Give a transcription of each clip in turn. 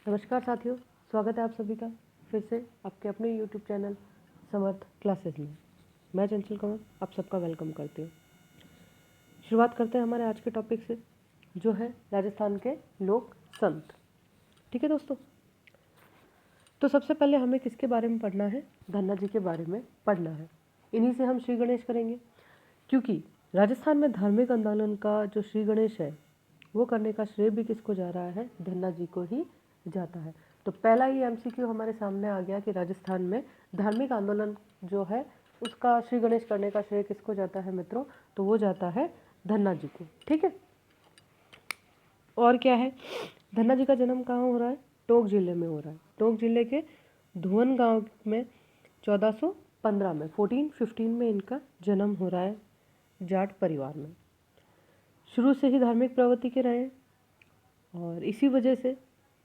नमस्कार साथियों, स्वागत है आप सभी का फिर से आपके अपने YouTube चैनल समर्थ क्लासेस में। मैं चंचल कंवर आप सबका वेलकम करती हूँ। शुरुआत करते हैं हमारे आज के टॉपिक से, जो है राजस्थान के लोक संत। ठीक है दोस्तों, तो सबसे पहले हमें किसके बारे में पढ़ना है? धन्ना जी के बारे में पढ़ना है। इन्हीं से हम श्री गणेश करेंगे, क्योंकि राजस्थान में धार्मिक आंदोलन का जो श्री गणेश है वो करने का श्रेय भी किसको जा रहा है? धन्ना जी को ही जाता है। तो पहला ही एमसीक्यू हमारे सामने आ गया कि राजस्थान में धार्मिक आंदोलन जो है उसका श्री गणेश करने का श्रेय किसको जाता है मित्रों? तो वो जाता है धन्ना जी को। ठीक है, और क्या है? धन्ना जी का जन्म कहाँ हो रहा है? टोंक जिले में हो रहा है। टोंक जिले के धुवन गांव में 1415 में 1415 में इनका जन्म हो रहा है जाट परिवार में। शुरू से ही धार्मिक प्रवृत्ति के रहे और इसी वजह से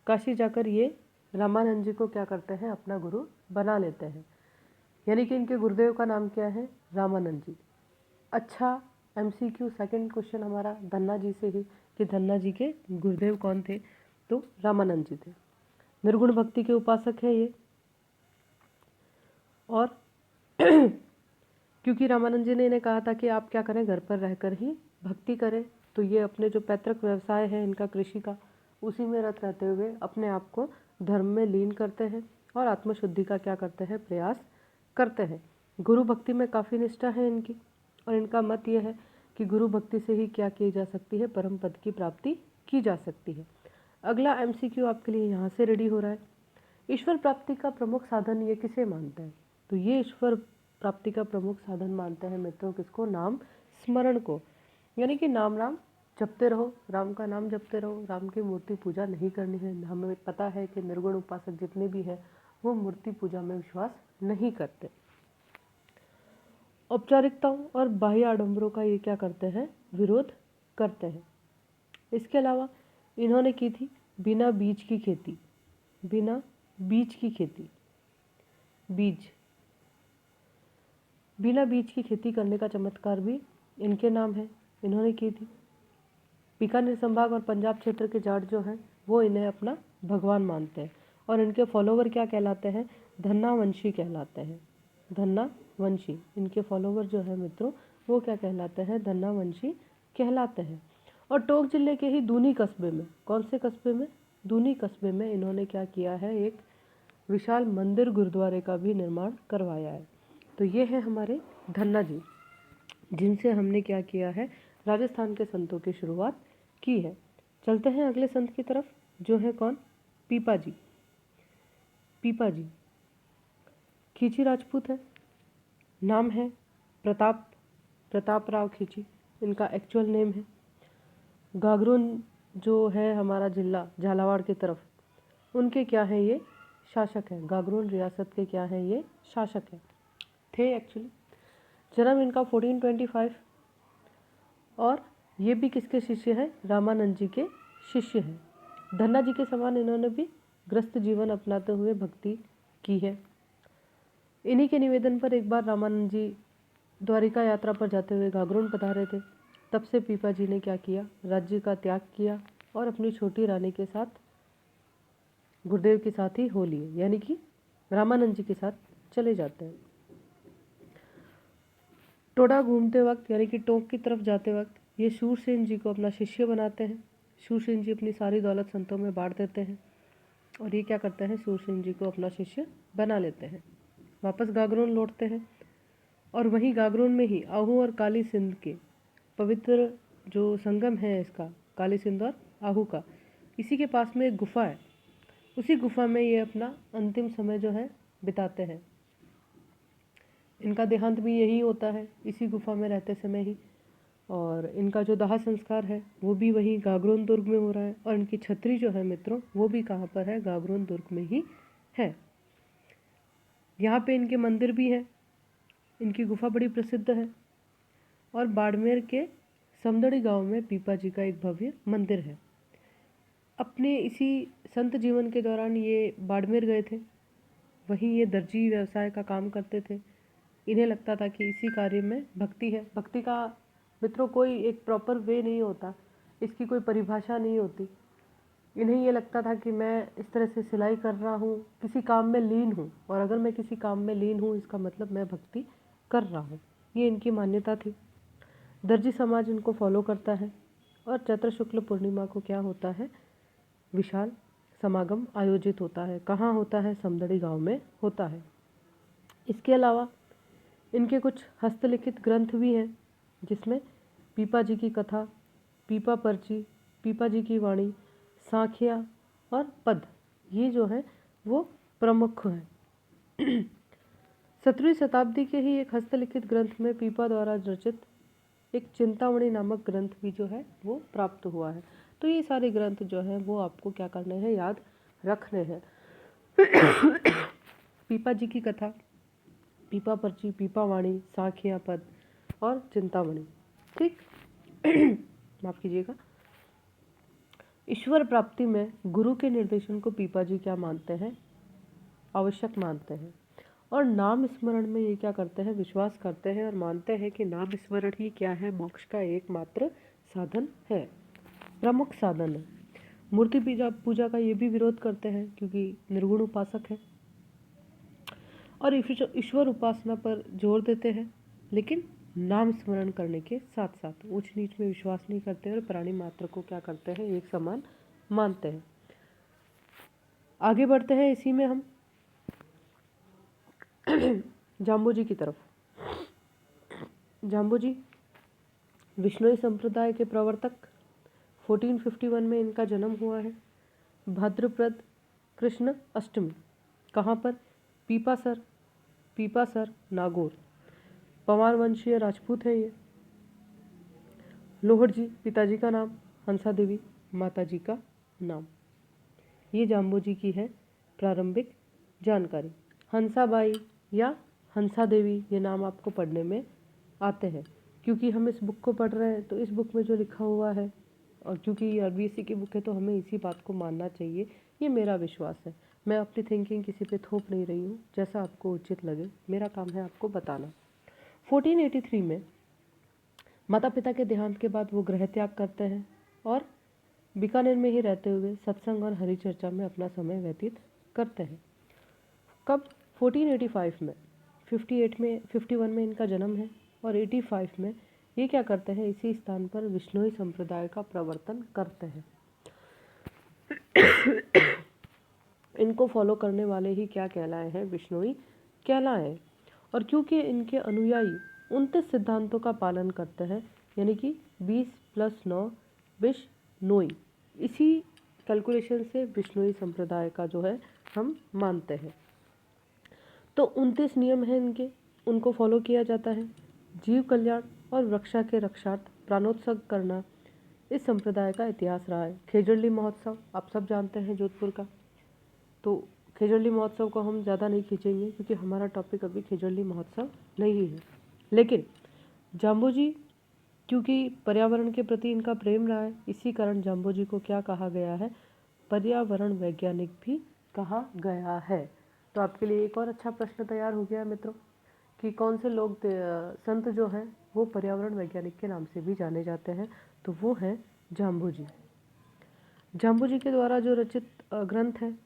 काशी जाकर ये रामानंद जी को क्या करते हैं? अपना गुरु बना लेते हैं। यानी कि इनके गुरुदेव का नाम क्या है? रामानंद जी। अच्छा एमसीक्यू सेकंड क्वेश्चन हमारा धन्ना जी से ही कि धन्ना जी के गुरुदेव कौन थे? तो रामानंद जी थे। निर्गुण भक्ति के उपासक है ये। और क्योंकि रामानंद जी ने इन्हें कहा था कि आप क्या करें, घर पर रहकर ही भक्ति करें, तो ये अपने जो पैतृक व्यवसाय है इनका कृषि का, उसी में रत रहते हुए अपने आप को धर्म में लीन करते हैं और आत्मशुद्धि का क्या करते हैं? प्रयास करते हैं। गुरु भक्ति में काफ़ी निष्ठा है इनकी, और इनका मत यह है कि गुरु भक्ति से ही क्या की जा सकती है? परम पद की प्राप्ति की जा सकती है। अगला एमसीक्यू आपके लिए यहाँ से रेडी हो रहा है। ईश्वर प्राप्ति का प्रमुख साधन ये किसे मानते हैं? तो ये ईश्वर प्राप्ति का प्रमुख साधन मानते हैं मित्रों किसको? नाम स्मरण को। यानी कि नाम राम जपते रहो, राम का नाम जपते रहो। राम की मूर्ति पूजा नहीं करनी है। हमें पता है कि निर्गुण उपासक जितने भी हैं वो मूर्ति पूजा में विश्वास नहीं करते। औपचारिकताओं और बाह्य आडंबरों का ये क्या करते हैं? विरोध करते हैं। इसके अलावा इन्होंने की थी बिना बीज की खेती। बिना बीज की खेती, बिना बीज की खेती करने का चमत्कार भी इनके नाम है, इन्होंने की थी। बीकानेर संभाग और पंजाब क्षेत्र के जाट जो हैं वो इन्हें अपना भगवान मानते हैं, और इनके फॉलोवर क्या कहलाते हैं? धन्नावंशी कहलाते हैं। धन्नावंशी इनके फॉलोवर जो है मित्रों वो क्या कहलाते हैं? धन्नावंशी कहलाते हैं। और टोंक जिले के ही दूनी कस्बे में, कौन से कस्बे में? दूनी कस्बे में इन्होंने क्या किया है? एक विशाल मंदिर गुरुद्वारे का भी निर्माण करवाया है। तो ये है हमारे धन्ना जी, जिनसे हमने क्या किया है? राजस्थान के संतों की शुरुआत की है। चलते हैं अगले संत की तरफ, जो है कौन? पीपा जी। पीपा जी खींची राजपूत है। नाम है प्रताप राव खींची, इनका एक्चुअल नेम है। गागरून जो है हमारा जिला झालावाड़ की तरफ, उनके क्या है? ये शासक हैं। गागरून रियासत के क्या हैं? ये शासक हैं, थे एक्चुअली। जन्म इनका 1425, और ये भी किसके शिष्य हैं? रामानंद जी के शिष्य हैं। धन्ना जी के समान इन्होंने भी ग्रस्त जीवन अपनाते हुए भक्ति की है। इन्हीं के निवेदन पर एक बार रामानंद जी द्वारिका यात्रा पर जाते हुए गागरून पधारे थे। तब से पीपा जी ने क्या किया? राज्य का त्याग किया और अपनी छोटी रानी के साथ, गुरुदेव के साथ ही हो लिए, यानी कि रामानंद जी के साथ चले जाते हैं। टोडा घूमते वक्त, यानी कि टोंक की तरफ जाते वक्त, ये शूरसेन जी को अपना शिष्य बनाते हैं। शूरसेन जी अपनी सारी दौलत संतों में बांट देते हैं, और ये क्या करते हैं? शूरसेन जी को अपना शिष्य बना लेते हैं। वापस गागरोन लौटते हैं, और वहीं गागरोन में ही आहू और काली सिंध के पवित्र जो संगम है इसका, काली सिंध और आहू का, इसी के पास में एक गुफा है। उसी गुफा में ये अपना अंतिम समय जो है बिताते हैं। इनका देहांत भी यही होता है, इसी गुफा में रहते समय ही। और इनका जो दाह संस्कार है वो भी वही गागरोन दुर्ग में हो रहा है, और इनकी छतरी जो है मित्रों वो भी कहाँ पर है? गागरोन दुर्ग में ही है। यहाँ पे इनके मंदिर भी हैं। इनकी गुफा बड़ी प्रसिद्ध है। और बाड़मेर के समदड़ी गांव में पीपा जी का एक भव्य मंदिर है। अपने इसी संत जीवन के दौरान ये बाड़मेर गए थे। वहीं ये दर्जी व्यवसाय का काम करते थे। इन्हें लगता था कि इसी कार्य में भक्ति है। भक्ति का मित्रों कोई एक प्रॉपर वे नहीं होता, इसकी कोई परिभाषा नहीं होती। इन्हें ये लगता था कि मैं इस तरह से सिलाई कर रहा हूँ, किसी काम में लीन हूँ, और अगर मैं किसी काम में लीन हूँ इसका मतलब मैं भक्ति कर रहा हूँ, ये इनकी मान्यता थी। दर्जी समाज इनको फॉलो करता है। और चैत्र शुक्ल पूर्णिमा को क्या होता है, विशाल समागम आयोजित होता है। कहाँ होता है, समदड़ी गांव में होता है। इसके अलावा इनके कुछ हस्तलिखित ग्रंथ भी हैं, जिसमें पीपा जी की कथा, पीपा पर्ची, पीपा जी की वाणी, सांख्या और पद, ये जो है वो प्रमुख हैं। 17वीं शताब्दी के ही एक हस्तलिखित ग्रंथ में पीपा द्वारा रचित एक चिंतामणि नामक ग्रंथ भी जो है वो प्राप्त हुआ है। तो ये सारे ग्रंथ जो हैं वो आपको क्या करने हैं, याद रखने हैं। पीपा जी की कथा, पीपा पर्ची, पीपा वाणी, सांख्या पद और चिंतामणि। ठीक। माफ कीजिएगा। ईश्वर प्राप्ति में गुरु के निर्देशन को पीपा जी क्या मानते हैं, आवश्यक मानते हैं। और नाम स्मरण में ये क्या करते हैं, विश्वास करते हैं और मानते हैं कि नाम स्मरण ही क्या है, मोक्ष का एकमात्र साधन है, प्रमुख साधन है। मूर्ति पूजा का ये भी विरोध करते हैं क्योंकि निर्गुण उपासक है, और ईश्वर उपासना पर जोर देते हैं, लेकिन नाम स्मरण करने के साथ साथ ऊंच नीच में विश्वास नहीं करते और प्राणी मात्र को क्या करते हैं, एक समान मानते हैं। आगे बढ़ते हैं इसी में हम जाम्बू की तरफ। जाम्बू विष्णुई संप्रदाय के प्रवर्तक, 1451 में इनका जन्म हुआ है। भाद्रपद कृष्ण अष्टमी। कहाँ पर, पीपासर नागौर। पवार वंशीय राजपूत है ये। लोहड़ जी पिताजी का नाम, हंसा देवी माताजी का नाम। ये जाम्बू जी की है प्रारंभिक जानकारी। हंसाबाई या हंसा देवी ये नाम आपको पढ़ने में आते हैं, क्योंकि हम इस बुक को पढ़ रहे हैं तो इस बुक में जो लिखा हुआ है, और क्योंकि ये आरबीएससी की बुक है तो हमें इसी बात को मानना चाहिए, ये मेरा विश्वास है। मैं अपनी थिंकिंग किसी पे थोप नहीं रही हूँ, जैसा आपको उचित लगे, मेरा काम है आपको बताना। 1483 में माता पिता के देहांत के बाद वो गृह त्याग करते हैं और बीकानेर में ही रहते हुए सत्संग और हरिचर्चा में अपना समय व्यतीत करते हैं। कब, 1485 में। 51 में इनका जन्म है और 85 में ये क्या करते हैं, इसी स्थान पर विष्णुई संप्रदाय का प्रवर्तन करते हैं। इनको फॉलो करने वाले ही क्या कहलाए हैं, विष्णुई कहलाए। और क्योंकि इनके अनुयायी 29 सिद्धांतों का पालन करते हैं, यानी कि 20 + 9 विष्णुई, इसी कैलकुलेशन से विष्णुई संप्रदाय का जो है हम मानते हैं। तो 29 नियम हैं इनके, उनको फॉलो किया जाता है। जीव कल्याण और वृक्षा के रक्षार्थ प्राणोत्सर्ग करना इस संप्रदाय का इतिहास रहा है। खेजड़ली महोत्सव आप सब जानते हैं, जोधपुर का। तो खेजड़ली महोत्सव को हम ज़्यादा नहीं खींचेंगे क्योंकि हमारा टॉपिक अभी खेजड़ली महोत्सव नहीं है। लेकिन जाम्बू जी, क्योंकि पर्यावरण के प्रति इनका प्रेम रहा है, इसी कारण जाम्बू जी को क्या कहा गया है, पर्यावरण वैज्ञानिक भी कहा गया है। तो आपके लिए एक और अच्छा प्रश्न तैयार हो गया मित्रों कि कौन से लोग संत जो हैं वो पर्यावरण वैज्ञानिक के नाम से भी जाने जाते हैं, तो वो हैं जाम्बू जी। जाम्बू जी के द्वारा जो रचित ग्रंथ है,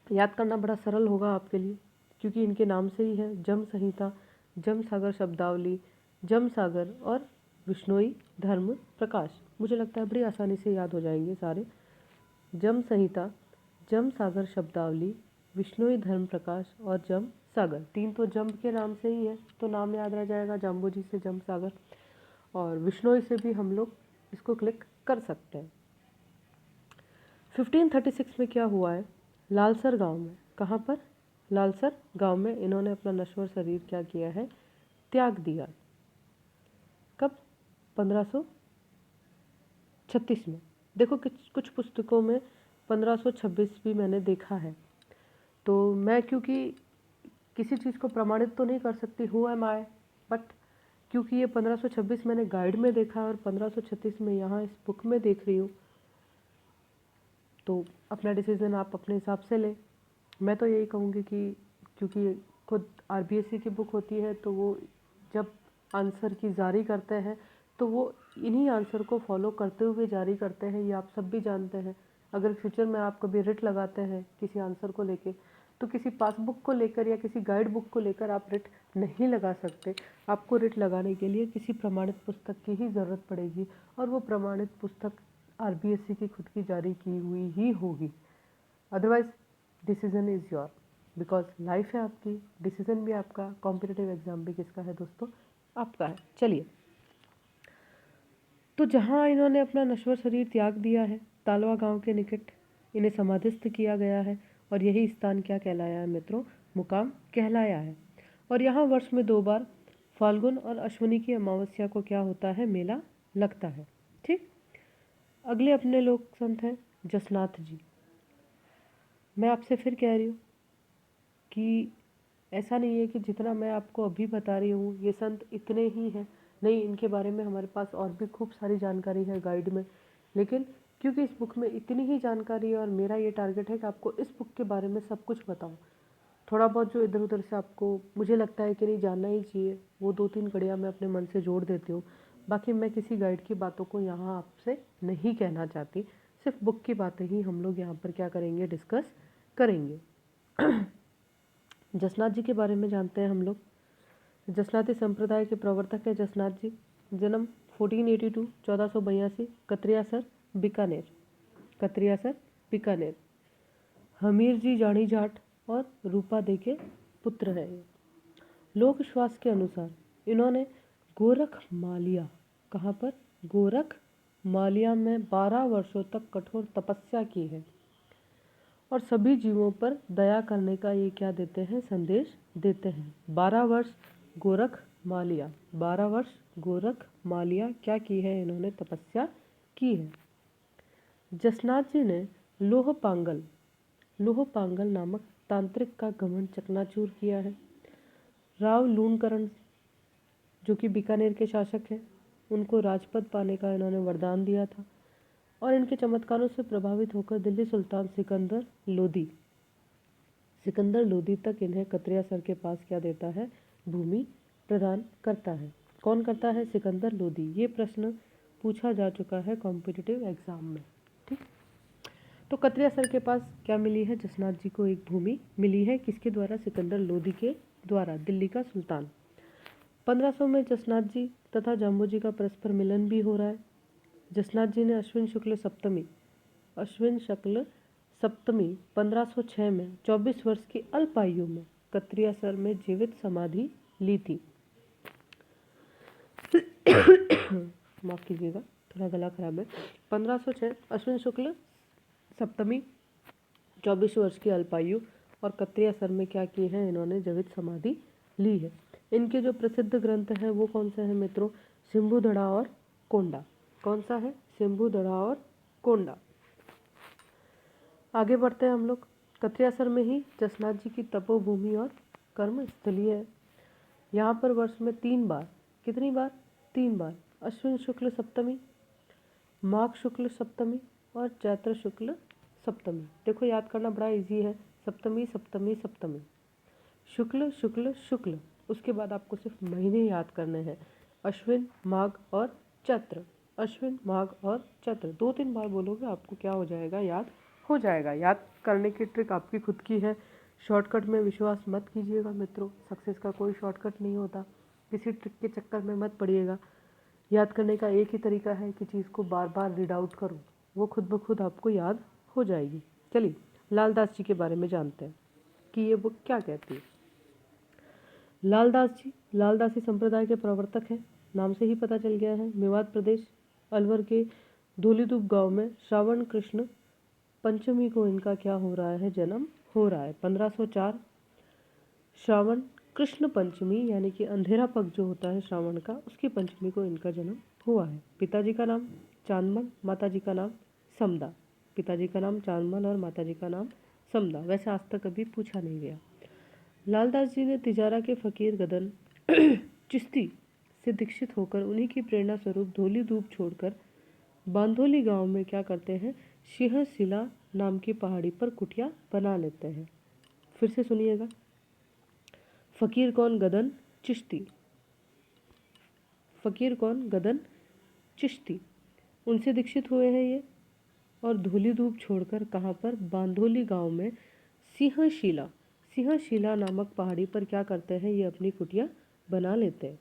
याद करना बड़ा सरल होगा आपके लिए, क्योंकि इनके नाम से ही है। जम संहिता, जम सागर शब्दावली, जम सागर और विष्णुई धर्म प्रकाश। मुझे लगता है बड़ी आसानी से याद हो जाएंगे सारे। जम संहिता, जम सागर शब्दावली, विष्णुई धर्म प्रकाश और जम सागर। 3 तो जम के नाम से ही है, तो नाम याद रह जाएगा जाम्बू जी से जम सागर, और विष्णुई से भी हम लोग इसको क्लिक कर सकते हैं। 1536 में क्या हुआ है, लालसर गांव में। कहाँ पर, लालसर गांव में इन्होंने अपना नश्वर शरीर क्या किया है, त्याग दिया। कब, 1536 में। देखो कुछ पुस्तकों में 1526 भी मैंने देखा है, तो मैं क्योंकि किसी चीज़ को प्रमाणित तो नहीं कर सकती, हु एम आई, बट क्योंकि ये 1526 मैंने गाइड में देखा और 1536 में यहाँ इस बुक में देख रही हूँ, तो अपना डिसीज़न आप अपने हिसाब से लें। मैं तो यही कहूँगी कि क्योंकि खुद आरबीएससी की बुक होती है, तो वो जब आंसर की जारी करते हैं तो वो इन्हीं आंसर को फॉलो करते हुए जारी करते हैं, ये आप सब भी जानते हैं। अगर फ्यूचर में आप कभी रिट लगाते हैं किसी आंसर को लेके, तो किसी पासबुक को लेकर या किसी गाइड बुक को लेकर आप रिट नहीं लगा सकते। आपको रिट लगाने के लिए किसी प्रमाणित पुस्तक की ही ज़रूरत पड़ेगी, और वो प्रमाणित पुस्तक आरबीएससी की खुद की जारी की हुई ही होगी। Otherwise decision is your, because life है आपकी, डिसीजन भी आपका, कॉम्पिटिटिव एग्जाम भी किसका है दोस्तों? आपका है। चलिए, तो जहाँ इन्होंने अपना नश्वर शरीर त्याग दिया है, तालवा गांव के निकट इन्हें समाधिस्थ किया गया है, और यही स्थान क्या कहलाया है मित्रों? मुकाम कहलाया है। और यहाँ वर्ष में 2 बार फाल्गुन और अश्विनी की अमावस्या को क्या होता है? मेला लगता है। ठीक। अगले अपने लोक संत हैं जसनाथ जी। मैं आपसे फिर कह रही हूँ कि ऐसा नहीं है कि जितना मैं आपको अभी बता रही हूँ ये संत इतने ही हैं, नहीं, इनके बारे में हमारे पास और भी खूब सारी जानकारी है गाइड में। लेकिन क्योंकि इस बुक में इतनी ही जानकारी है और मेरा ये टारगेट है कि आपको इस बुक के बारे में सब कुछ बताऊँ, थोड़ा बहुत जो इधर उधर से आपको मुझे लगता है कि नहीं जानना ही चाहिए, वो 2-3 कड़ियाँ मैं अपने मन से जोड़ देती हूँ। बाकी मैं किसी गाइड की बातों को यहाँ आपसे नहीं कहना चाहती, सिर्फ बुक की बातें ही हम लोग यहाँ पर क्या करेंगे? डिस्कस करेंगे। जसनाथ जी के बारे में जानते हैं हम लोग। जसनाती संप्रदाय के प्रवर्तक है जसनाथ जी। जन्म 1482 1482, कतरियासर बीकानेर, कतरियासर बीकानेर। हमीर जी जानी जाट और रूपा दे के पुत्र है ये। लोक विश्वास के अनुसार इन्होंने गोरख मालिया, कहाँ पर? गोरख मालिया में 12 वर्षों तक कठोर तपस्या की है, और सभी जीवों पर दया करने का ये क्या देते हैं? संदेश देते हैं। 12 वर्ष गोरख मालिया, 12 वर्ष गोरख मालिया क्या की है? इन्होंने तपस्या की है। जसनाथ जी ने लोह पांगल नामक तांत्रिक का घमंड चकनाचूर किया है। राव लूणकरण जो कि बीकानेर के शासक हैं, उनको राजपद पाने का इन्होंने वरदान दिया था, और इनके चमत्कारों से प्रभावित होकर दिल्ली सुल्तान सिकंदर लोदी तक इन्हें कतरियासर के पास क्या देता है? भूमि प्रदान करता है। कौन करता है? सिकंदर लोदी। ये प्रश्न पूछा जा चुका है कॉम्पिटिटिव एग्जाम में। ठीक। तो कतरियासर के पास क्या मिली है? जसनाथ जी को एक भूमि मिली है। किसके द्वारा? सिकंदर लोदी के द्वारा, दिल्ली का सुल्तान। 1500 में जसनाथ जी तथा जाम्बू जी का परस्पर मिलन भी हो रहा है। जसनाथ जी ने अश्विन शुक्ल सप्तमी 1506 में 24 वर्ष की अल्प आयु में कतरियासर में जीवित समाधि ली थी। माफ कीजिएगा, थोड़ा गला खराब है। 1506 अश्विन शुक्ल सप्तमी 24 वर्ष की अल्पायु, और कतरियासर में क्या की है? इन्होंने जीवित समाधि ली है। इनके जो प्रसिद्ध ग्रंथ हैं वो कौन से हैं मित्रों? सिंबुधड़ा और कोंडा। कौन सा है? सिंबुधड़ा और कोंडा। आगे बढ़ते हैं हम लोग। कतरियासर में ही जसनाथ जी की तपोभूमि और कर्म स्थली है। यहाँ पर वर्ष में 3 बार, कितनी बार? 3 बार, अश्विन शुक्ल सप्तमी, माघ शुक्ल सप्तमी और चैत्र शुक्ल सप्तमी। देखो याद करना बड़ा इजी है, सप्तमी सप्तमी सप्तमी, शुक्ल शुक्ल शुक्ल। उसके बाद आपको सिर्फ महीने याद करने हैं, अश्विन, माघ और चैत्र। अश्विन, माघ और चैत्र 2-3 बार बोलोगे, आपको क्या हो जाएगा? याद हो जाएगा। याद करने की ट्रिक आपकी खुद की है। शॉर्टकट में विश्वास मत कीजिएगा मित्रों, सक्सेस का कोई शॉर्टकट नहीं होता। किसी ट्रिक के चक्कर में मत पड़िएगा। याद करने का एक ही तरीका है कि चीज़ को बार बार रीड आउट करो, वो खुद ब खुद आपको याद हो जाएगी। चलिए, लालदास जी के बारे में जानते हैं कि ये बुक क्या कहती है। लालदास जी लालदासी संप्रदाय के प्रवर्तक हैं, नाम से ही पता चल गया है। मेवात प्रदेश अलवर के धूलीदूप गांव में श्रावण कृष्ण पंचमी को इनका क्या हो रहा है? जन्म हो रहा है। 1504 श्रावण कृष्ण पंचमी, यानी कि अंधेरा पक्ष जो होता है श्रावण का, उसकी पंचमी को इनका जन्म हुआ है। पिताजी का नाम चांदमल, माताजी का नाम समदा। पिताजी का नाम चांदमल और माताजी का नाम समदा। वैसे आज तक कभी पूछा नहीं गया। लालदास जी ने तिजारा के फकीर गदन चिश्ती से दीक्षित होकर उन्हीं की प्रेरणा स्वरूप धोली धूप छोड़कर बांधोली गांव में क्या करते हैं? सिंहशिला नाम की पहाड़ी पर कुटिया बना लेते हैं। फिर से सुनिएगा। फकीर कौन? गदन चिश्ती। फकीर कौन? गदन चिश्ती। उनसे दीक्षित हुए हैं ये, और धूली धूप छोड़कर कहाँ पर, बांधोली गांव में सिंहशिला नामक पहाड़ी पर क्या करते हैं, ये अपनी कुटिया बना लेते हैं।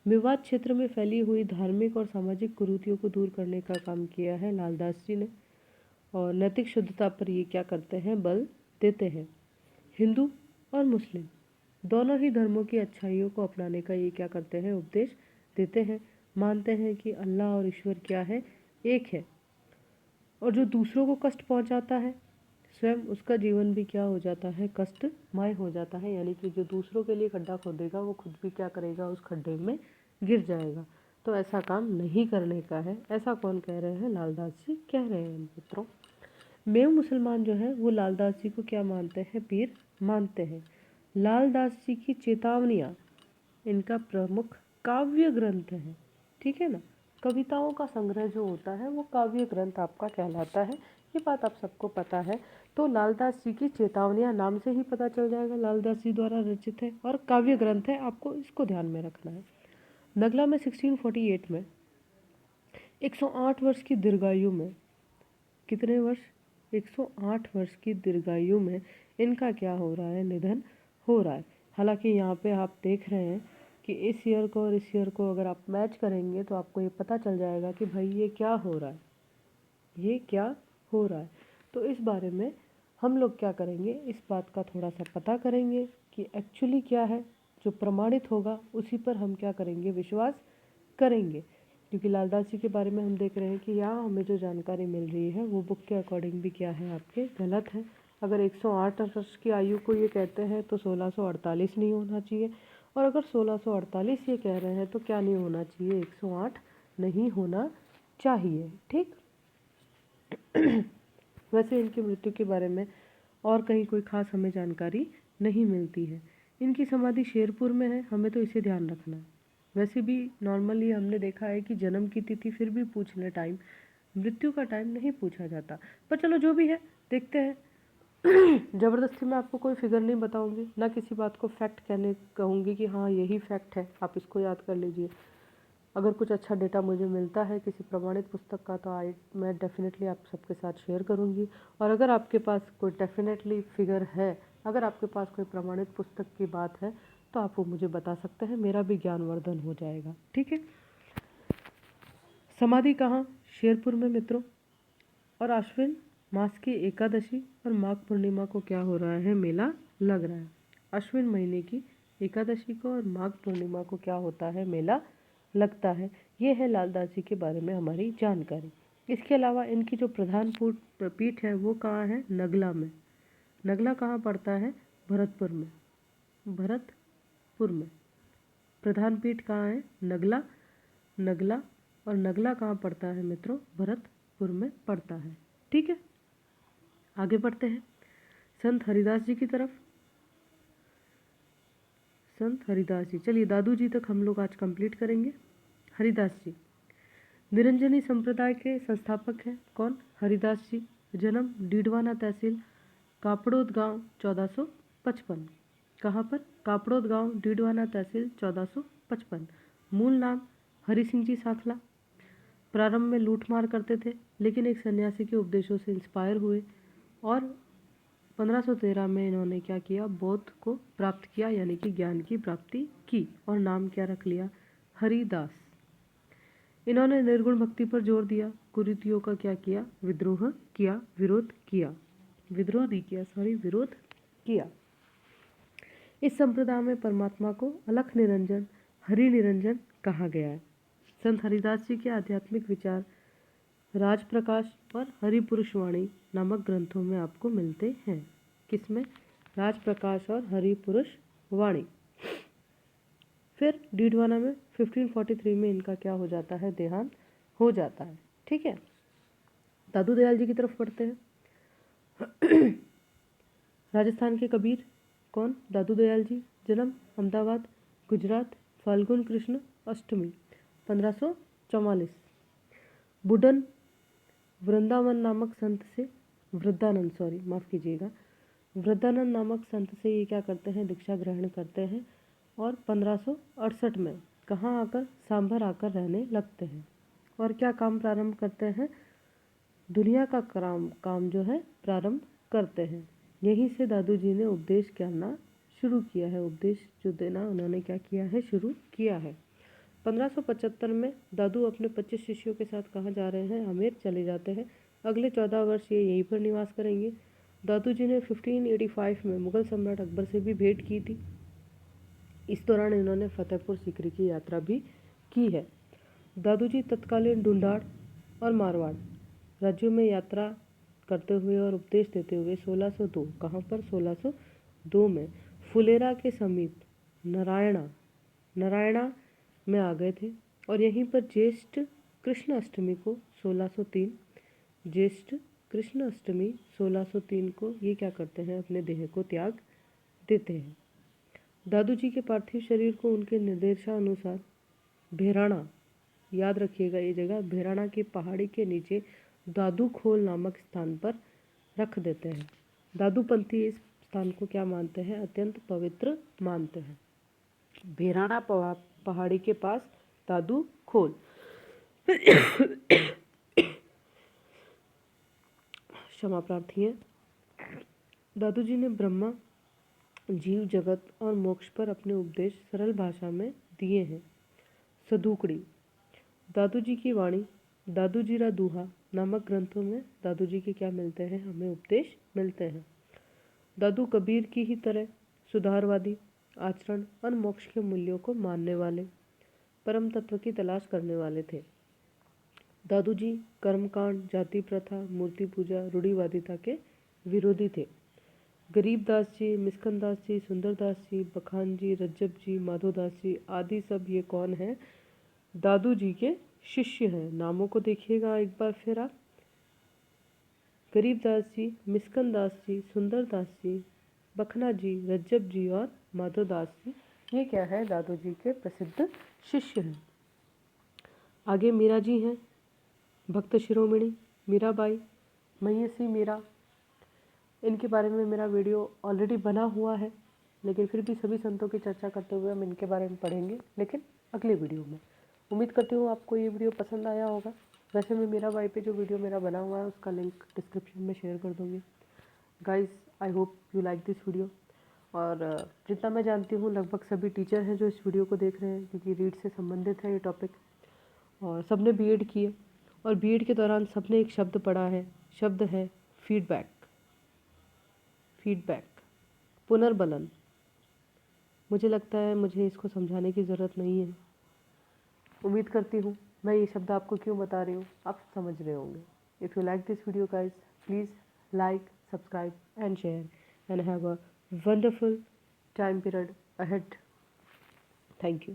मेवात क्षेत्र में फैली हुई धार्मिक और सामाजिक कुरीतियों को दूर करने का काम किया है लालदास जी ने, और नैतिक शुद्धता पर ये क्या करते हैं, बल देते हैं। हिंदू और मुस्लिम दोनों ही धर्मों की अच्छाइयों को अपनाने का ये क्या करते हैं, उपदेश देते हैं। मानते हैं कि अल्लाह और ईश्वर क्या है, एक है, और जो दूसरों को कष्ट पहुंचाता है स्वयं उसका जीवन भी क्या हो जाता है, कष्टमय हो जाता है। यानी कि जो दूसरों के लिए खड्डा खोदेगा वो खुद भी क्या करेगा, उस खड्डे में गिर जाएगा। तो ऐसा काम नहीं करने का है। ऐसा कौन कह रहे हैं, लालदास जी कह रहे हैं मित्रों। मेव मुसलमान जो है वो लालदास जी को क्या मानते हैं, पीर मानते हैं। लालदास जी की चेतावनियाँ इनका प्रमुख काव्य ग्रंथ है, ठीक है ना। कविताओं का संग्रह जो होता है वो काव्य ग्रंथ आपका कहलाता है, ये बात आप सबको पता है। तो लालदास जी की चेतावनियाँ नाम से ही पता चल जाएगा लालदास जी द्वारा रचित है और काव्य ग्रंथ है, आपको इसको ध्यान में रखना है। नगला में 1648 में 108 वर्ष की दीर्घायु में, कितने वर्ष, 108 वर्ष की दीर्घायु में इनका क्या हो रहा है, निधन हो रहा है। हालांकि यहाँ पे आप देख रहे हैं कि इस ईयर को और इस ईयर को अगर आप मैच करेंगे तो आपको ये पता चल जाएगा कि भाई ये क्या हो रहा है, ये क्या हो रहा है। तो इस बारे में हम लोग क्या करेंगे, इस बात का थोड़ा सा पता करेंगे कि एक्चुअली क्या है। जो प्रमाणित होगा उसी पर हम क्या करेंगे, विश्वास करेंगे। क्योंकि लालदास जी के बारे में हम देख रहे हैं कि यहाँ हमें जो जानकारी मिल रही है वो बुक के अकॉर्डिंग भी क्या है, आपके गलत है। अगर 108 वर्ष की आयु को ये कहते हैं तो 1648 नहीं होना चाहिए, और अगर 1648 ये कह रहे हैं तो क्या नहीं होना चाहिए, 108 नहीं होना चाहिए, ठीक। वैसे इनकी मृत्यु के बारे में और कहीं कोई खास हमें जानकारी नहीं मिलती है। इनकी समाधि शेरपुर में है, हमें तो इसे ध्यान रखना है। वैसे भी नॉर्मली हमने देखा है कि जन्म की तिथि फिर भी पूछ ले टाइम, मृत्यु का टाइम नहीं पूछा जाता। पर चलो जो भी है देखते हैं। ज़बरदस्ती मैं आपको कोई फिगर नहीं बताऊंगी, ना किसी बात को फैक्ट कहूँगी कि हाँ यही फैक्ट है, आप इसको याद कर लीजिए। अगर कुछ अच्छा डेटा मुझे मिलता है किसी प्रमाणित पुस्तक का तो मैं डेफिनेटली आप सबके साथ शेयर करूंगी। और अगर आपके पास कोई डेफिनेटली फिगर है, अगर आपके पास कोई प्रमाणित पुस्तक की बात है तो आप वो मुझे बता सकते हैं, मेरा भी ज्ञानवर्धन हो जाएगा, ठीक है। समाधि कहाँ, शेरपुर में मित्रों। और आश्विन मास की एकादशी और माघ पूर्णिमा को क्या हो रहा है, मेला लग रहा है। अश्विन महीने की एकादशी को और माघ पूर्णिमा को क्या होता है, मेला लगता है। ये है लालदास जी के बारे में हमारी जानकारी। इसके अलावा इनकी जो प्रधान पीठ है वो कहाँ है, नगला में। नगला कहाँ पड़ता है, भरतपुर में। भरतपुर में प्रधान पीठ कहाँ है, नगला। नगला और नगला कहाँ पड़ता है मित्रों, भरतपुर में पड़ता है, ठीक है। आगे बढ़ते हैं संत हरिदास जी की तरफ। संत हरिदास जी, चलिए दादू जी तक हम लोग आज कंप्लीट करेंगे। हरिदास जी निरंजनी संप्रदाय के संस्थापक हैं। कौन, हरिदास जी। जन्म डीडवाना तहसील कापड़ोद गांव 1455। कहाँ पर, कापड़ोद गांव डीडवाना तहसील 1455। मूल नाम हरि सिंह जी साखला। प्रारंभ में लूटमार करते थे लेकिन एक सन्यासी के उपदेशों से इंस्पायर हुए और 1513 में इन्होंने क्या किया, बौद्ध को प्राप्त किया, यानी कि ज्ञान की प्राप्ति की, और नाम क्या रख लिया, हरिदास। इन्होंने निर्गुण भक्ति पर जोर दिया, कुरीतियों का क्या किया, विद्रोह किया, विरोध किया, विद्रोह नहीं किया, सॉरी, विरोध किया। इस संप्रदाय में परमात्मा को अलख निरंजन, हरि निरंजन कहा गया है। संत हरिदास जी के आध्यात्मिक विचार राज प्रकाश और हरिपुरुष वाणी नामक ग्रंथों में आपको मिलते हैं। किसमें, राज प्रकाश और हरिपुरुष वाणी। फिर डीडवाना में 1543 में इनका क्या हो जाता है, देहांत हो जाता है, ठीक है। दादू दयाल जी की तरफ पढ़ते हैं। राजस्थान के कबीर। कौन, दादू दयाल जी। जन्म अहमदाबाद गुजरात फाल्गुन कृष्ण अष्टमी 1544। बुडन वृंदावन नामक संत से, वृद्धानंद, सॉरी माफ़ कीजिएगा, वृद्धानंद नामक संत से ये क्या करते हैं, दीक्षा ग्रहण करते हैं और 1568 में कहाँ आकर, सांभर आकर रहने लगते हैं। और क्या काम प्रारंभ करते हैं, दुनिया का काम जो है प्रारंभ करते हैं। यहीं से दादू जी ने उपदेश करना शुरू किया है। उपदेश जो देना उन्होंने क्या किया है, शुरू किया है। 1575 में दादू अपने 25 शिष्यों के साथ कहाँ जा रहे हैं, आमेर चले जाते हैं। अगले 14 वर्ष ये यहीं पर निवास करेंगे। दादू जी ने 1585 में मुगल सम्राट अकबर से भी भेंट की थी। इस दौरान इन्होंने फतेहपुर सीकरी की यात्रा भी की है। दादू जी तत्कालीन ढूंढाड़ और मारवाड़ राज्यों में यात्रा करते हुए और उपदेश देते हुए 1602 कहाँ पर 1602 में फुलेरा के समीप नारायणा में आ गए थे और यहीं पर ज्येष्ठ कृष्ण अष्टमी को 1603 को ये क्या करते हैं, अपने देह को त्याग देते हैं। दादू जी के पार्थिव शरीर को उनके निर्देशानुसार भेराणा, याद रखिएगा ये जगह, भेराणा की पहाड़ी के नीचे दादू खोल नामक स्थान पर रख देते हैं। दादू पंथी इस स्थान को क्या मानते हैं, अत्यंत पवित्र मानते हैं। भेराणा पहाड़ी के पास दादू खोल क्षमा प्रार्थी है। दादू जी ने ब्रह्मा, जीव जगत और मोक्ष पर अपने उपदेश सरल भाषा में दिए हैं। सदुकड़ी, दादू जी की वाणी, दादू जी रा दूहा नामक ग्रंथों में दादू जी के क्या मिलते हैं, हमें उपदेश मिलते हैं। दादू कबीर की ही तरह सुधारवादी आचरण और मोक्ष के मूल्यों को मानने वाले, परम तत्व की तलाश करने वाले थे। दादू जी कर्मकांड, जाति प्रथा, मूर्ति पूजा, रूढ़िवादिता के विरोधी थे। गरीबदास जी, मिस्कंदास जी, सुंदरदास जी, बखान जी, रज्जब जी, माधोदास जी आदि सब ये कौन हैं, दादू जी के शिष्य हैं। नामों को देखिएगा एक बार फिर आप, गरीबदास जी, मिस्कंदास जी, सुंदरदास जी, बखना जी, रज्जब जी और माधोदास जी, ये क्या है, दादू जी के प्रसिद्ध शिष्य हैं। आगे मीरा जी हैं, भक्त शिरोमणि मीराबाई, मयसी मीरा। इनके बारे में मेरा वीडियो ऑलरेडी बना हुआ है, लेकिन फिर भी सभी संतों की चर्चा करते हुए हम इनके बारे में पढ़ेंगे, लेकिन अगले वीडियो में। उम्मीद करती हूँ आपको ये वीडियो पसंद आया होगा। वैसे मैं मीराबाई पे जो वीडियो मेरा बना हुआ है उसका लिंक डिस्क्रिप्शन में शेयर कर दूँगी। Guys, I hope you like this video. और जितना मैं जानती हूँ लगभग सभी टीचर हैं जो इस वीडियो को देख रहे हैं, क्योंकि रीड से संबंधित है ये टॉपिक, और सबने बीएड किए और बीएड के दौरान सबने एक शब्द पढ़ा है, शब्द है फीडबैक। पुनर्बलन। मुझे लगता है मुझे इसको समझाने की ज़रूरत नहीं है। उम्मीद करती हूँ मैं ये शब्द आपको क्यों बता रही हूँ, आप समझ रहे होंगे। If you like this video guys, please like, subscribe and share and have a wonderful time period ahead. Thank you.